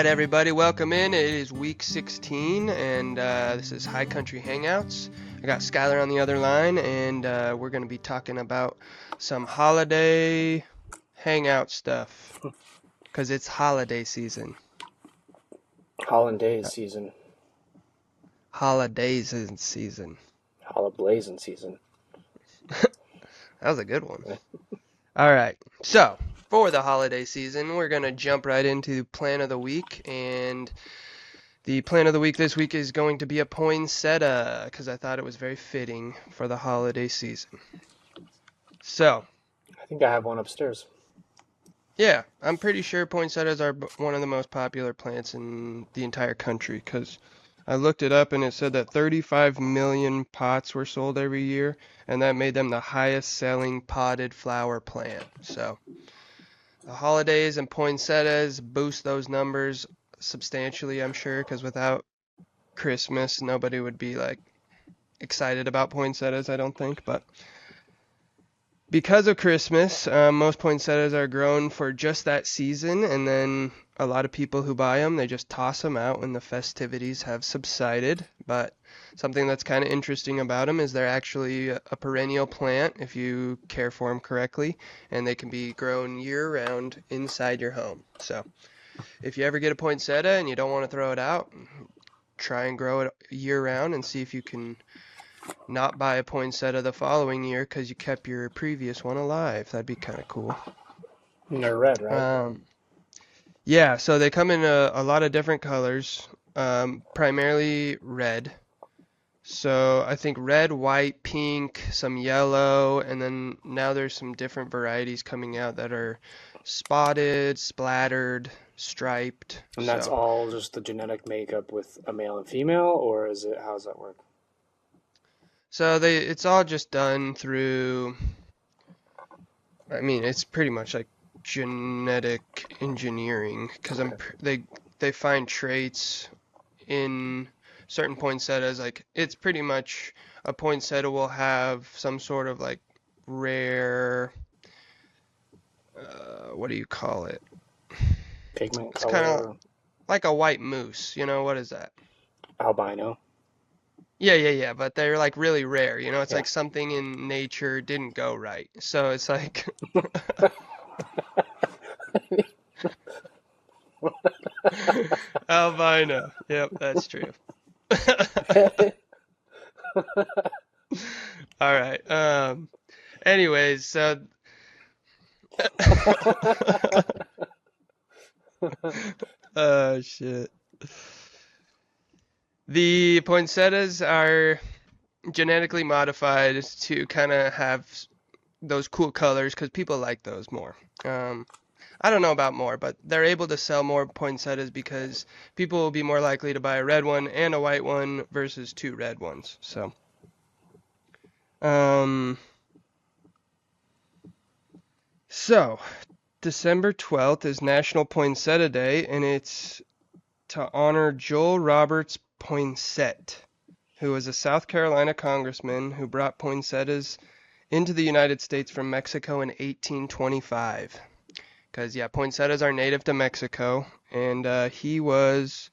right, everybody, welcome in. It is week 16, and this is High Country Hangouts. I got Schyler on the other line, and we're going to be talking about some holiday hangout stuff, because it's holiday season. Hollandaise season. Holidays in season. Hollablazing season. That was a good one. All right, so for the holiday season, we're going to jump right into Plan of the Week, and the plan of the week this week is going to be a poinsettia, because I thought it was very fitting for the holiday season. So, I think I have one upstairs. yeah, I'm pretty sure poinsettias are one of the most popular plants in the entire country, because I looked it up and it said that 35 million pots were sold every year, and that made them the highest selling potted flower plant. So, the holidays and poinsettias boost those numbers substantially, I'm sure, because without Christmas, nobody would be like excited about poinsettias, I don't think. But because of Christmas, most poinsettias are grown for just that season, and then a lot of people who buy them, they just toss them out when the festivities have subsided. But something that's kind of interesting about them is they're actually a perennial plant if you care for them correctly, and they can be grown year-round inside your home. So if you ever get a poinsettia and you don't want to throw it out, try and grow it year-round and see if you can not buy a poinsettia the following year because you kept your previous one alive. That'd be kind of cool. And they're red, right? Yeah, so they come in a lot of different colors, primarily red. So I think red, white, pink, some yellow, and then now there's some different varieties coming out that are spotted, splattered, striped. And that's So, all just the genetic makeup with a male and female, or is it, how does that work? it's all just done through, I mean, it's pretty much like genetic engineering because Okay. they find traits in certain poinsettias. Like it's pretty much a poinsettia will have some sort of like rare, what do you call it? Pigment It's kind of color, like a white moose. You know, what is that? albino. Yeah. But they're like really rare. You know, it's Yeah. like something in nature didn't go right. So it's like albino. Yep, that's true. All right. Anyways, so oh shit. The poinsettias are genetically modified to kind of have those cool colors because people like those more. I don't know about more, but they're able to sell more poinsettias because people will be more likely to buy a red one and a white one versus two red ones. So, um, so December 12th is National Poinsettia Day, and it's to honor Joel Roberts Poinsett, who was a South Carolina congressman who brought poinsettias into the United States from Mexico in 1825. Because, yeah, poinsettias are native to Mexico, and he was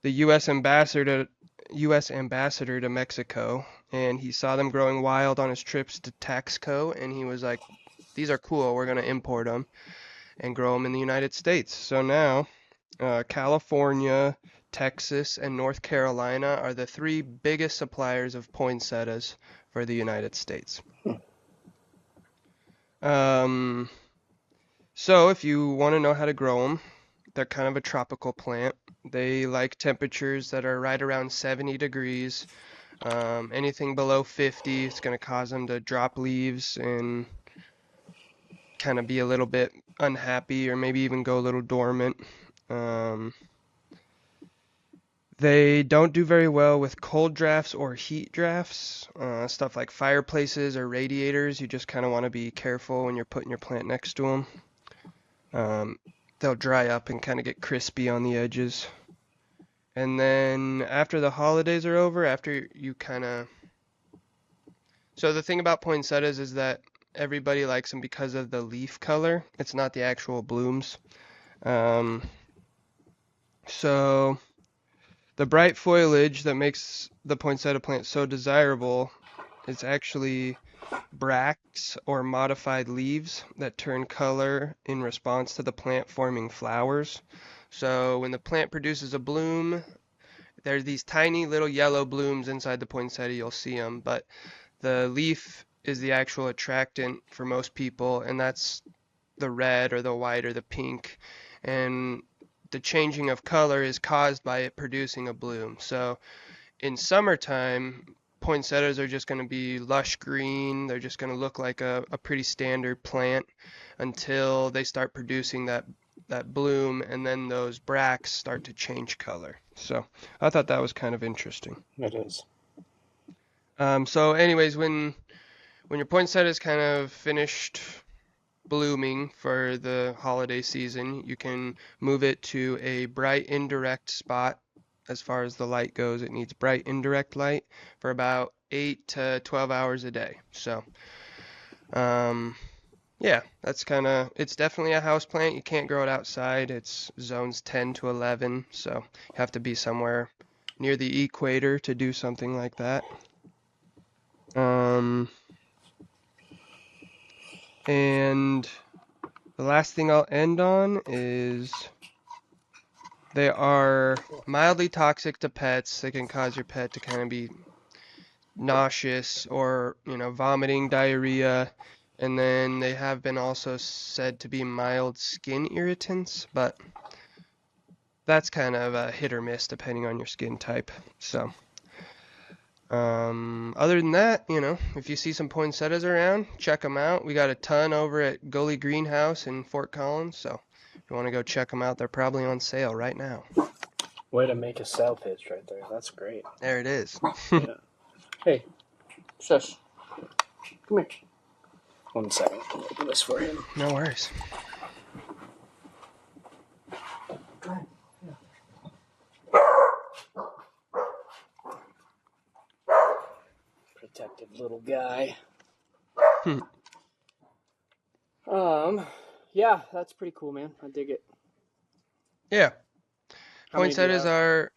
the U.S. ambassador to Mexico, and he saw them growing wild on his trips to Texaco, and he was like, these are cool, we're going to import them and grow them in the United States. So now, California, Texas, and North Carolina are the three biggest suppliers of poinsettias for the United States. Um, so if you want to know how to grow them, they're kind of a tropical plant. They like temperatures that are right around 70 degrees. Anything below 50, it's going to cause them to drop leaves and kind of be a little bit unhappy or maybe even go a little dormant. Um, They don't do very well with cold drafts or heat drafts, stuff like fireplaces or radiators. You just kind of want to be careful when you're putting your plant next to them. Um, they'll dry up and kind of get crispy on the edges. And then after the holidays are over, after you kind of... So the thing about poinsettias is that everybody likes them because of the leaf color. It's not the actual blooms. Um, So the bright foliage that makes the poinsettia plant so desirable is actually bracts or modified leaves that turn color in response to the plant forming flowers. So when the plant produces a bloom, there's these tiny little yellow blooms inside the poinsettia, you'll see them, but the leaf is the actual attractant for most people, and that's the red or the white or the pink. And the changing of color is caused by it producing a bloom. So in summertime, poinsettias are just going to be lush green. They're just going to look like a pretty standard plant until they start producing that bloom, and then those bracts start to change color. So I thought that was kind of interesting. It is. So anyways, when your poinsettia is kind of finished blooming for the holiday season, you can move it to a bright indirect spot. As far as the light goes, it needs bright indirect light for about 8 to 12 hours a day. So, um, yeah, that's kind of, it's definitely a house plant. You can't grow it outside. It's zones 10 to 11, so you have to be somewhere near the equator to do something like that. Um, and the last thing I'll end on is they are mildly toxic to pets. They can cause your pet to kind of be nauseous or, vomiting, diarrhea. And then they have been also said to be mild skin irritants, but that's kind of a hit or miss depending on your skin type. So, other than that, if you see some poinsettias around, check them out. We got a ton over at Gully Greenhouse in Fort Collins, so if you want to go check them out, they're probably on sale right now. Way to make a sale pitch right there. That's great. There it is. Yeah. Hey, shush. Come here. 1 second. I'll open this for him. No worries. Go ahead. Protective little guy. Yeah, that's pretty cool, man. I dig it. Yeah. How many do you Poinsettias have? are,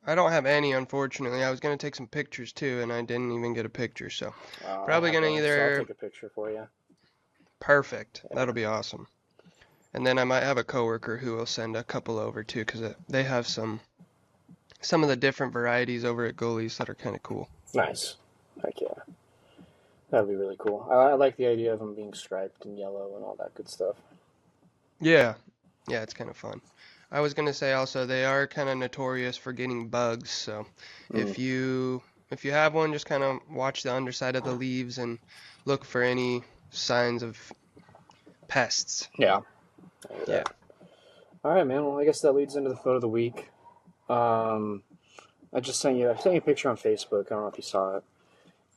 I don't have any, unfortunately. I was going to take some pictures too, and I didn't even get a picture, so I probably have going to one, so I'll either, take a picture for you. perfect. Yeah. That'll be awesome. And then I might have a coworker who will send a couple over too, because they have some of the different varieties over at Gully's that are kind of cool. Nice. Heck yeah. That'd be really cool. I like the idea of them being striped and yellow and all that good stuff. Yeah. Yeah, it's kind of fun. I was going to say also they are kind of notorious for getting bugs, so Mm. if you have one, just kind of watch the underside of the leaves and look for any signs of pests. Yeah. I hear Yeah. that. All right, man. Well, I guess that leads into the photo of the week. Um, I sent you a picture on Facebook. I don't know if you saw it.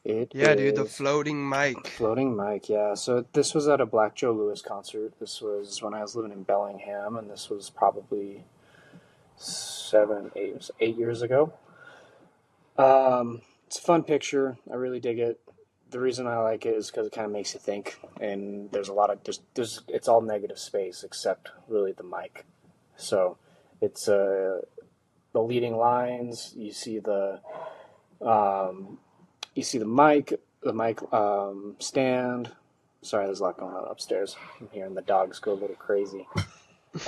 It Yeah, dude, the is floating mic. floating mic. Yeah. So this was at a Black Joe Lewis concert. This was when I was living in Bellingham, and this was probably 8 years ago. It's a fun picture. I really dig it. The reason I like it is because it kind of makes you think, and there's a lot of there's it's all negative space except really the mic. So it's the leading lines. Um, you see the mic stand. Sorry, there's a lot going on upstairs. I'm hearing the dogs go a little crazy.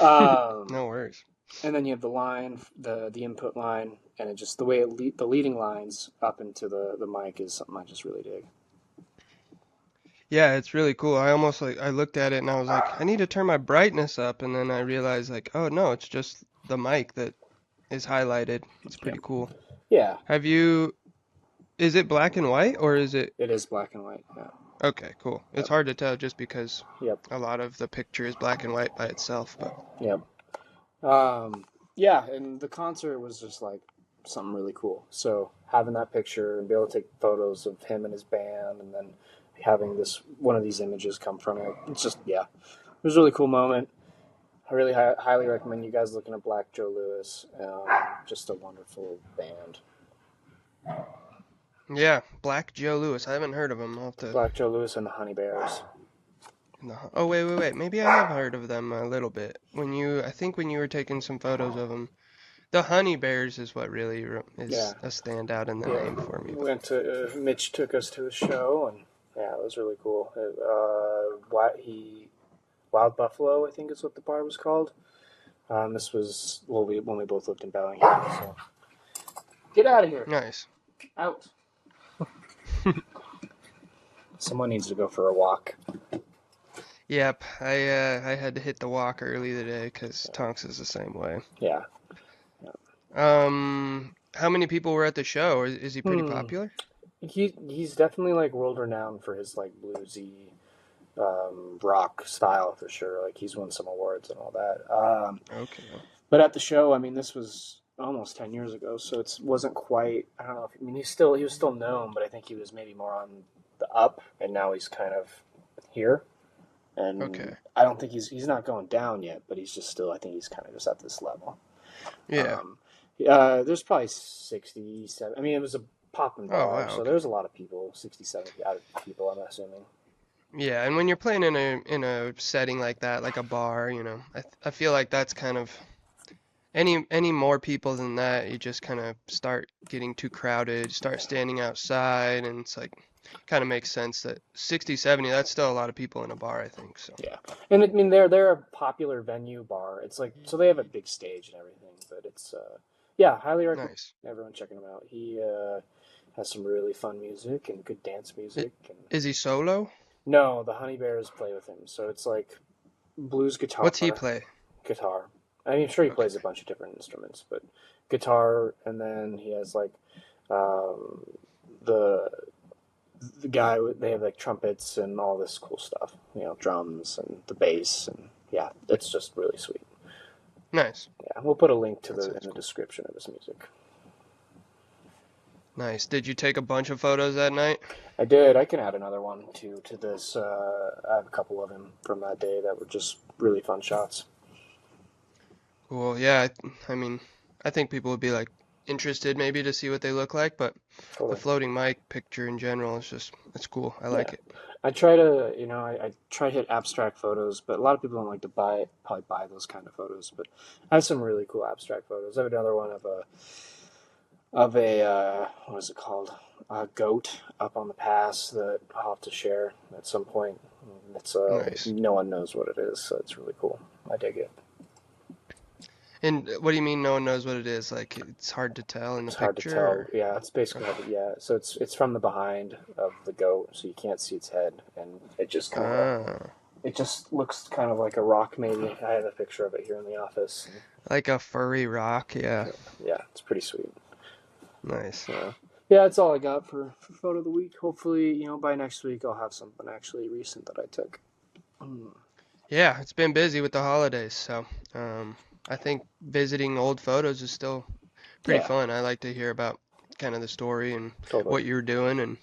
No worries. And then you have the line, the input line, and it just the way the leading lines up into the mic is something I just really dig. Yeah, it's really cool. I looked at it and I was like, I need to turn my brightness up, and then I realized like, oh no, it's just the mic that is highlighted. It's Yeah, pretty cool. yeah, Have you, is it black and white or is it, it is black and white. Yeah, okay, cool. It's yep, hard to tell just because yep, a lot of the picture is black and white by itself, but yep. Um, yeah, and the concert was just like something really cool. So having that picture and be able to take photos of him and his band, and then having this one of these images come from it, it's just it was a really cool moment. I really highly recommend you guys looking at Black Joe Lewis. Just a wonderful band. yeah, Black Joe Lewis. I haven't heard of him. I'll have to, Black Joe Lewis and the Honey Bears. Oh, wait. Maybe I have heard of them a little bit. I think when you were taking some photos of them, the honey bears is what really is Yeah, a standout in the yeah. name for me. We went to Mitch took us to a show, and yeah, it was really cool. Wild Buffalo, I think is what the bar was called. This was when we both lived in Bellingham. So get out of here, Nice. out. Someone needs to go for a walk. Yep, I had to hit the walk early today because Tonks is the same way. Yeah. How many people were at the show? Is he pretty Hmm. popular? He's definitely like world renowned for his like bluesy rock style for sure. Like he's won some awards and all that. Okay. But at the show, I mean, this was almost 10 years ago, so it wasn't quite. I don't know. I mean, he was still known, but I think he was maybe more on the up, and now he's kind of here. And Okay. I don't think he's not going down yet, but he's just still. I think he's kind of just at this level. Yeah. Um, there's probably 67. I mean, it was a pop and Oh bar, wow. so Okay. there's a lot of people. 67 out of people, I'm assuming. Yeah, and when you're playing in a setting like that, like a bar, I feel like that's kind of any more people than that, you just kind of start getting too crowded, start standing outside, and it's like kind of makes sense that 60, 70, that's still a lot of people in a bar, I think. So Yeah, and I mean they're a popular venue bar. It's like so they have a big stage and everything, but it's yeah, highly recommend nice. everyone checking him out. He has some really fun music and good dance I- music. And Is he solo? no, the Honey Bears play with him, so it's like blues What's he guitar, play? guitar. I mean, I'm sure he Okay. plays a bunch of different instruments, but guitar, and then he has like um, the the guy. They have like trumpets and all this cool stuff, drums and the bass, and yeah, it's just really sweet. Nice. Yeah, we'll put a link to That the in sounds the cool. description of his music. Nice. Did you take a bunch of photos that night? I did. I can add another one to this. I have a couple of him from that day that were just really fun shots. Cool. Yeah, I mean, I think people would be like interested maybe to see what they look like, but the Totally. floating mic picture in general is just it's cool. I Yeah. like it. I try to, I try to hit abstract photos, but a lot of people don't like to probably buy those kind of photos. But I have some really cool abstract photos. I have another one of a what is it called? A goat up on the pass that I'll have to share at some point. It's Nice. no one knows what it is, so it's really cool. I dig it. And what do you mean no one knows what it is? Like it's hard to tell in the It's hard to picture tell. Yeah, it's basically or yeah. So it's from the behind of the goat, so you can't see its head, and it just kind of ah, it just looks kind of like a rock. Maybe I have a picture of it here in the office. like a furry rock. Yeah. Yeah, it's pretty sweet. Nice. Yeah, yeah, that's all I got for photo of the week. Hopefully, by next week I'll have something actually recent that I took. Mm. Yeah, it's been busy with the holidays, so I think visiting old photos is still pretty Yeah, fun. I like to hear about kind of the story and totally. what you're doing, and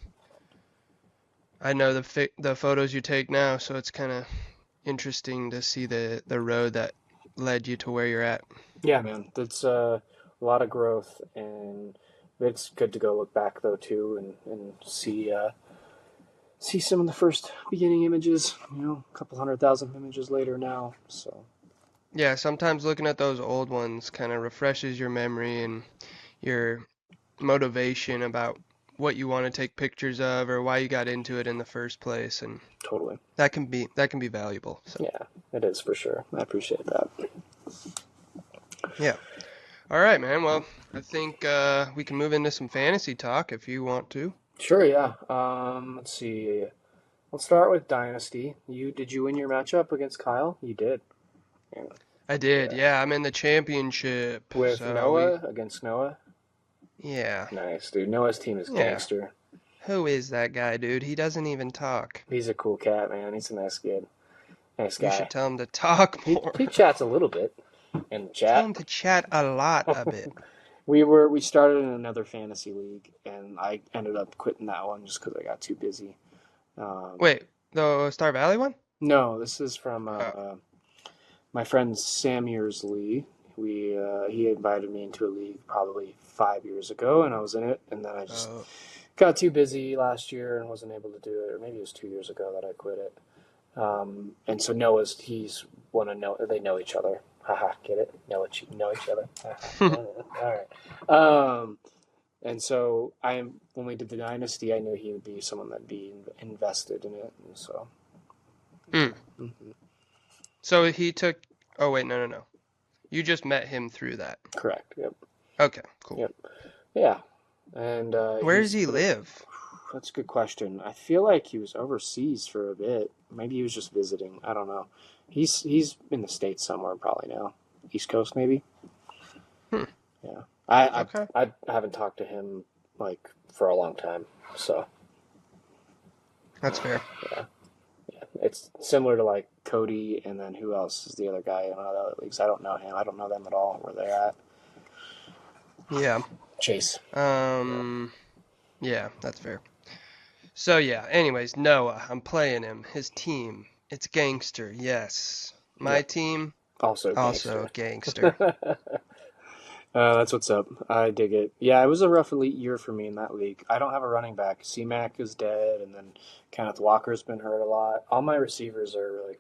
I know the photos you take now, so it's kind of interesting to see the road that led you to where you're at. Yeah, man, that's a lot of growth, and it's good to go look back though too, and see some of the first beginning images. A couple 100,000 images later now. So Yeah, sometimes looking at those old ones kind of refreshes your memory and your motivation about what you want to take pictures of or why you got into it in the first place, and totally, that can be valuable. So, yeah, it is for sure. I appreciate that. yeah. All right, man. Well, I think we can move into some fantasy talk if you want to. Sure, yeah. Let's see. Let's start with Dynasty. Did you win your matchup against Kyle? You did. Yeah. I did. Yeah. Yeah, I'm in the championship. With So we Noah against Noah. yeah. Nice, dude. Noah's team is Yeah. gangster. Who is that guy, dude? He doesn't even talk. He's a cool cat, man. He's a nice kid. Nice You should guy. tell him to talk He more. he chats a little bit in the Tell chat. him to chat a lot a bit. We started in another fantasy league, and I ended up quitting that one just because I got too busy. Um, Wait, the Star Valley one? no, this is from Oh, my friend Samir's league. He invited me into a league probably 5 years ago, and I was in it, and then I just oh, got too busy last year and wasn't able to do it, or maybe it was 2 years ago that I quit it. And so he's want to know, they know each other. Haha, get it? Know each other. Haha. All right. And so when we did the dynasty, I knew he would be someone that'd be invested in it. And so, Hmm. yeah. Mm-hmm. So he took. Oh wait, no. You just met him through that. Correct. Yep. Okay, cool. Yep. Yeah. And Where does he live? that's a good question. I feel like he was overseas for a bit. Maybe he was just visiting. I don't know. He's in the States somewhere probably now. East Coast maybe. Hmm. Yeah. I Okay. I, I haven't talked to him like for a long time. So That's fair. yeah. Yeah. It's similar to like Cody and then who else is the other guy in other leagues? I don't know him. I don't know them at all where they're at. Yeah. Chase. Yeah. Yeah, that's fair. So yeah, anyways, Noah, I'm playing him. His team, it's gangster, yes. My Yep. team, Also also gangster. gangster. That's what's up. I dig it. Yeah, it was a rough elite year for me in that league. I don't have a running back. C-Mac is dead, and then Kenneth Walker's been hurt a lot. All my receivers are like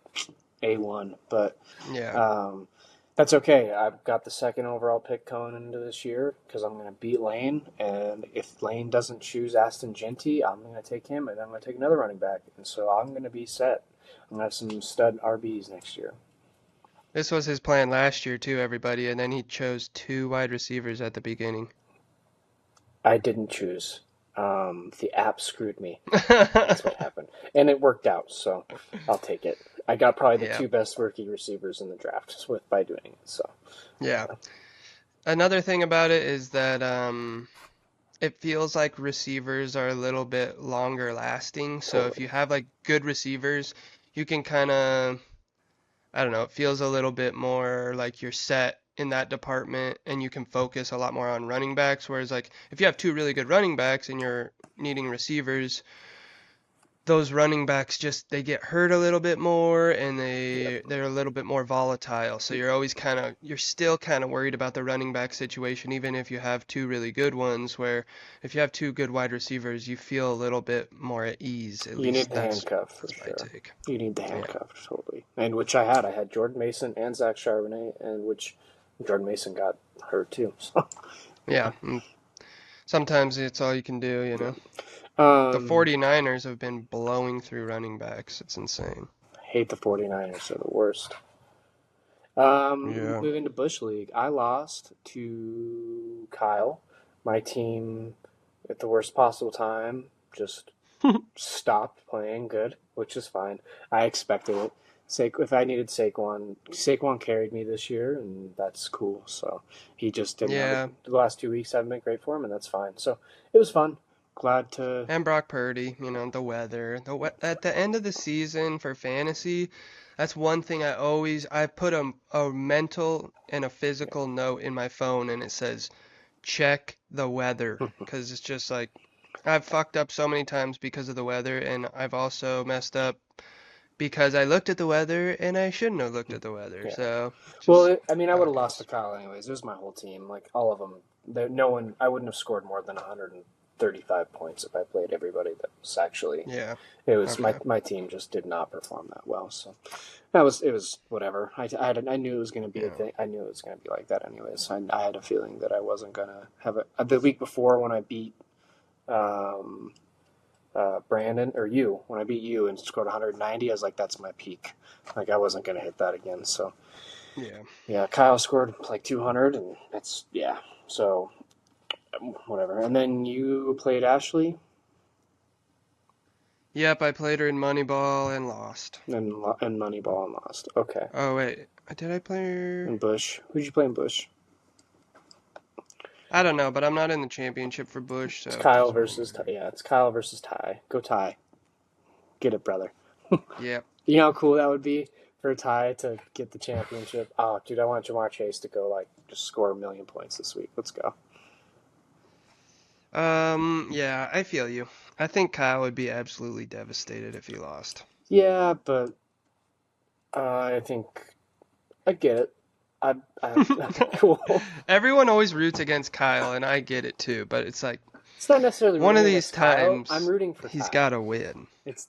A1, but Yeah. um, that's okay. I've got the second overall pick going into this year because I'm going to beat Lane, and if Lane doesn't choose Aston Genty, I'm going to take him, and I'm going to take another running back, and so I'm going to be set. I'm going to have some stud RBs next year. This was his plan last year too, everybody, and then he chose 2 wide receivers at the beginning. I didn't choose. The app screwed me. That's what happened. And it worked out, so I'll take it. I got probably the Yeah. two best rookie receivers in the draft by doing it. So Yeah. yeah. Another thing about it is that it feels like receivers are a little bit longer lasting. So if Totally. you have like good receivers, you can kind of, I don't know, it feels a little bit more like you're set in that department and you can focus a lot more on running backs. Whereas like if you have 2 really good running backs and you're needing receivers, those running backs just they get hurt a little bit more and Yep. they're a little bit more volatile. So you're still kind of worried about the running back situation even if you have 2 really good ones where if you have 2 good wide receivers, you feel a little bit more at ease. At You need least the handcuff for that's my sure. take. You need the Yeah. handcuff totally. And which I had. I had Jordan Mason and Zach Charbonnet, and which Jordan Mason got hurt too. So Yeah. Sometimes it's all you can do, you yeah. know. The Um, 49ers have been blowing through running backs. It's insane. I hate the 49ers. They're the worst. Yeah. Moving to Bush League, I lost to Kyle. My team, at the worst possible time, just stopped playing good, which is fine. I expected it. If I needed Saquon carried me this year, and that's cool. So he just didn't have Yeah. the last 2 weeks haven't been great for him, and that's fine. So it was fun. Glad to. And Brock Purdy, the weather. At the end of the season for fantasy, that's one thing I put a mental and a physical note in my phone and it says check the weather because it's just like I've fucked up so many times because of the weather and I've also messed up because I looked at the weather and I shouldn't have looked at the weather. Yeah. So just Well, I mean, I how would it have lost to goes. Kyle anyways. It was my whole team, like all of them. No one. I wouldn't have scored more than 135 points if I played everybody. That was actually. Yeah. It was Okay. my team just did not perform that well. So it was whatever. I knew it was going to be a Yeah. thing. I knew it was going to be like that anyways. I had a feeling that I wasn't going to have it. The week before when I beat um, Brandon or you, when I beat you and scored 190, I was like, that's my peak. Like I wasn't going to hit that again. So. Yeah. Yeah, Kyle scored like 200, and that's yeah. So whatever. And then you played Ashley Yep, I played her in Moneyball and lost. and Moneyball and lost. Okay. Oh wait, did I play her? And Bush. Who'd you play in Bush? I don't know, but I'm not in the championship for Bush, It's so it Kyle doesn't really versus matter. yeah. It's Kyle versus Ty. Go Ty. Get it, brother. Yep. You know how cool that would be for Ty to get the championship. Oh, dude, I want Jamar Chase to go like just score 1,000,000 points this week. Let's go. Yeah, I feel you. I think Kyle would be absolutely devastated if he lost. Yeah, but I think I get it. I cool. Everyone always roots against Kyle, and I get it too, but it's like It's not necessarily One of rooting these against Kyle. I'm times, rooting for he's Ty. got to win. There's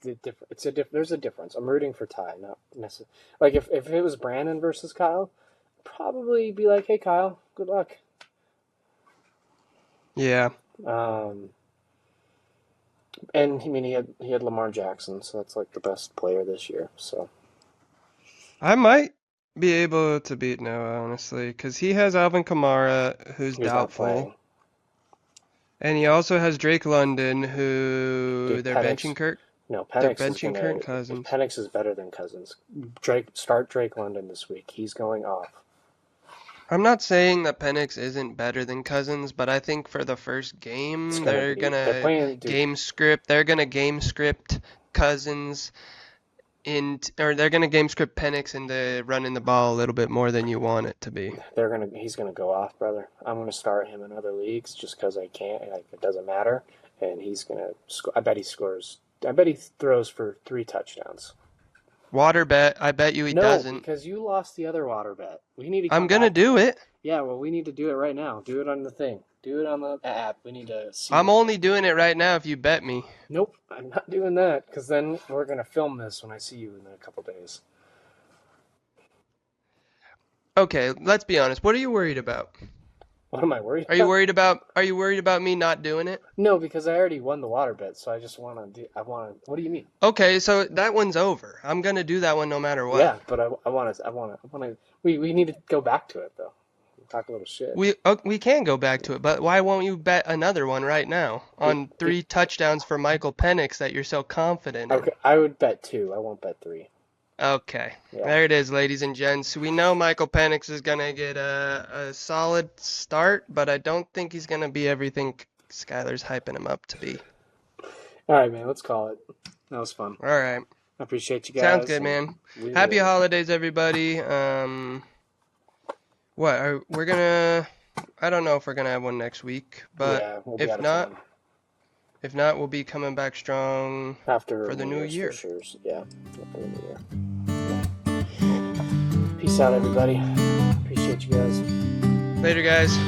a difference. I'm rooting for Ty, not necessarily. Like if it was Brandon versus Kyle, I'd probably be like, hey Kyle, good luck. Yeah. And I mean he had Lamar Jackson, so that's like the best player this year. So I might be able to beat Noah, honestly, because he has Alvin Kamara, who's he's not doubtful. playing. And he also has Drake London, who Dude, they're benching Kirk. No, They're Penix is benching gonna. Kirk Cousins. Penix is better than Cousins. Start Drake London this week. He's going off. I'm not saying that Penix isn't better than Cousins, but I think for the first game, They're playing. Dude, they're gonna game script Cousins or they're gonna game script Penix into running the ball a little bit more than you want it to be. He's gonna go off, brother. I'm gonna start him in other leagues just because I can't. Like it doesn't matter, and he's gonna. I bet he scores. I bet he throws for 3 touchdowns. Water bet. I bet you he doesn't. No, because you lost the other water bet. We need to. I'm gonna do it. Yeah, well, we need to do it right now. Do it on the thing. Do it on the app. We need to see. I'm only doing it right now if you bet me. Nope, I'm not doing that because then we're gonna film this when I see you in a couple days. Okay, let's be honest. What are you worried about? What am I worried Are you worried about me not doing it? No, because I already won the water bet, so I just want to do. What do you mean? Okay, so that one's over. I'm gonna do that one no matter what. Yeah, but I want to. We need to go back to it though. Talk a little shit. We can go back to it, but why won't you bet another one right now on 3 touchdowns for Michael Penix that you're so confident in? Okay, I would bet 2. I won't bet 3. Okay, Yeah. There it is, ladies and gents. We know Michael Penix is gonna get a solid start, but I don't think he's gonna be everything Schyler's hyping him up to be. All right, man. Let's call it. That was fun. All right. I appreciate you guys. Sounds good, man. Happy holidays, everybody. We're gonna? I don't know if we're gonna have one next week, but yeah, we'll if not, we'll be coming back strong after for the new year. For sure. Yeah, for the new year. Yeah. Peace out, everybody. Appreciate you guys. Later, guys.